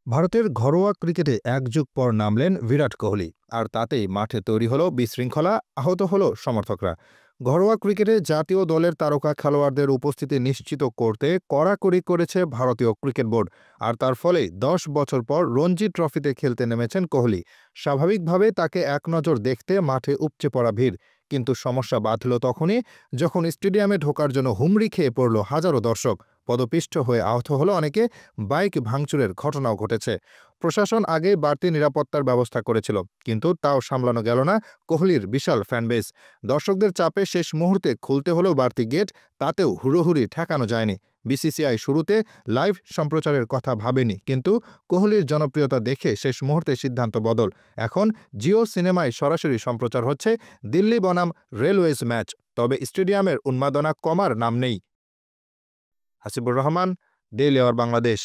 ভারতের ঘরোয়া ক্রিকেটে এক যুগ পর নামলেন বিরাট কোহলি, আর তাতেই মাঠে তৈরি হলো বিশৃঙ্খলা, আহত হলো সমর্থকরা। ঘরোয়া ক্রিকেটে জাতীয় দলের তারকা খেলোয়াড়দের উপস্থিতি নিশ্চিত করতে কড়াকড়ি করেছে ভারতীয় ক্রিকেট বোর্ড, আর তার ফলে 10 বছর পর রঞ্জি ট্রফিতে খেলতে নেমেছেন কোহলি। স্বাভাবিকভাবে তাকে এক নজর দেখতে মাঠে উপচে পড়া ভিড়, কিন্তু সমস্যা বাধল তখনই যখন স্টেডিয়ামে ঢোকার জন্য হুমড়ি খেয়ে পড়ল হাজারো দর্শক। পদপিষ্ট হয়ে আহত হলো অনেকে, বাইক ভাঙচুরের ঘটনাও ঘটেছে। প্রশাসন আগেই বাড়তি নিরাপত্তার ব্যবস্থা করেছিল, কিন্তু তাও সামলানো গেল না কোহলির বিশাল ফ্যানবেস। দর্শকদের চাপে শেষ মুহূর্তে খুলতে হলেও বাড়তি গেট, তাতেও হুড়োহুড়ি ঠেকানো যায়নি। বিসিসিআই শুরুতে লাইভ সম্প্রচারের কথা ভাবেনি, কিন্তু কোহলির জনপ্রিয়তা দেখে শেষ মুহূর্তে সিদ্ধান্ত বদল। এখন জিও সিনেমায় সরাসরি সম্প্রচার হচ্ছে দিল্লি বনাম রেলওয়েজ ম্যাচ, তবে স্টেডিয়ামের উন্মাদনা কমার নাম নেই। Hasibur Rahman, daily our Bangladesh.